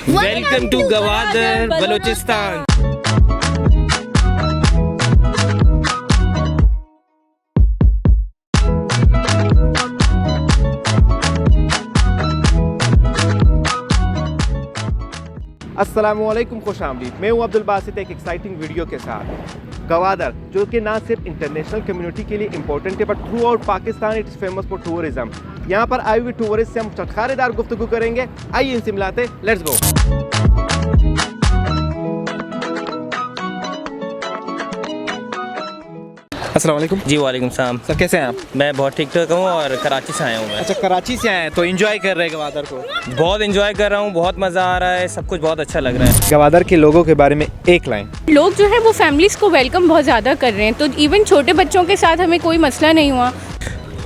Welcome to Gwadar Balochistan. अस्सलामुअलैकुम, खुश आमदीद। मैं हूँ अब्दुल बासित एक एक्साइटिंग वीडियो के साथ। गवादर जो कि ना सिर्फ इंटरनेशनल कम्युनिटी के लिए इंपॉर्टेंट है but through out Pakistan it's famous for tourism. यहाँ पर आए हुए टूरिस्ट से हम चटखारेदार गुफ्तगू करेंगे। आइए इनसे मिलाते, लेट्स गो। अस्सलाम वालेकुम जी वालेकुम सलाम। सर, कैसे हैं आप? मैं बहुत ठीक ठाक हूँ और कराची से आया हूँ मैं। अच्छा, कराची से आए हैं तो एंजॉय कर रहे हैं गवादर को? बहुत एंजॉय कर रहा हूँ, बहुत मज़ा आ रहा है, सब कुछ बहुत अच्छा लग रहा है। गवादर के लोगों के बारे में एक लाइन। लोग जो है वो फैमिलीज़ को वेलकम बहुत ज़्यादा कर रहे हैं, तो इवन छोटे बच्चों के साथ हमें कोई मसला नहीं हुआ।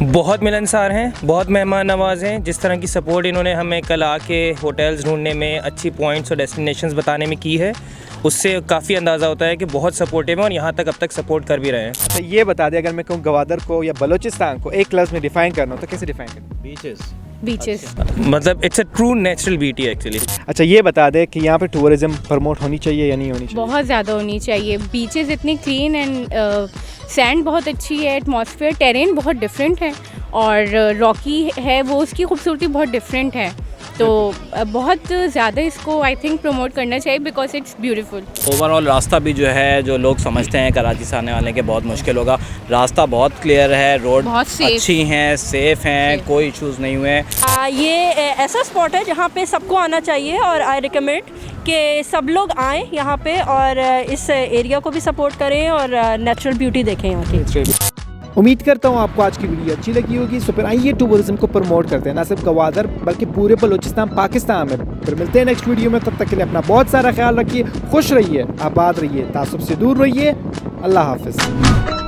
बहुत मिलनसार हैं, बहुत मेहमान नवाज हैं। जिस तरह की सपोर्ट इन्होंने हमें कल आके होटल्स ढूंढने में, अच्छी पॉइंट्स और डेस्टिनेशंस बताने में की है, उससे काफ़ी अंदाज़ा होता है कि बहुत सपोर्टिव हैं और यहाँ तक अब तक सपोर्ट कर भी रहे हैं। अच्छा, ये बता दें, अगर मैं कहूँ गवादर को या बलूचिस्तान को एक लफ्ज़ में डिफाइन करना हो तो कैसे डिफाइन करें? बीचेस। मतलब it's a true natural beauty actually. अच्छा, ये बता दें कि यहाँ पे टूरिज्म प्रमोट होनी चाहिए या नहीं होनी चाहिए? बहुत ज़्यादा होनी चाहिए। बीचेस इतने क्लीन एंड सैंड बहुत अच्छी है, एटमॉस्फेयर टेरेन बहुत डिफरेंट है और रॉकी है, वो उसकी खूबसूरती बहुत डिफरेंट है। तो बहुत ज़्यादा इसको आई थिंक प्रमोट करना चाहिए बिकॉज इट्स ब्यूटीफुल। ओवरऑल रास्ता भी जो है, जो लोग समझते हैं कराची से आने वाले के बहुत मुश्किल होगा, रास्ता बहुत क्लियर है, रोड बहुत safe। अच्छी हैं, सेफ़ हैं, कोई इश्यूज़ नहीं हुए। ये ऐसा स्पॉट है जहाँ पे सबको आना चाहिए और आई रिकमेंड कि सब लोग आएँ यहाँ पे और इस एरिया को भी सपोर्ट करें और नेचुरल ब्यूटी देखें यहाँ की। उम्मीद करता हूँ आपको आज की वीडियो अच्छी लगी होगी। सो फिर आइए टूरिज्म को प्रमोट करते हैं, ना सिर्फ गवादर बल्कि पूरे बलूचिस्तान पाकिस्तान में। फिर मिलते हैं नेक्स्ट वीडियो में, तब तक के लिए अपना बहुत सारा ख्याल रखिए, खुश रहिए, आबाद रहिए, तासुब से दूर रहिए। अल्लाह हाफिज़।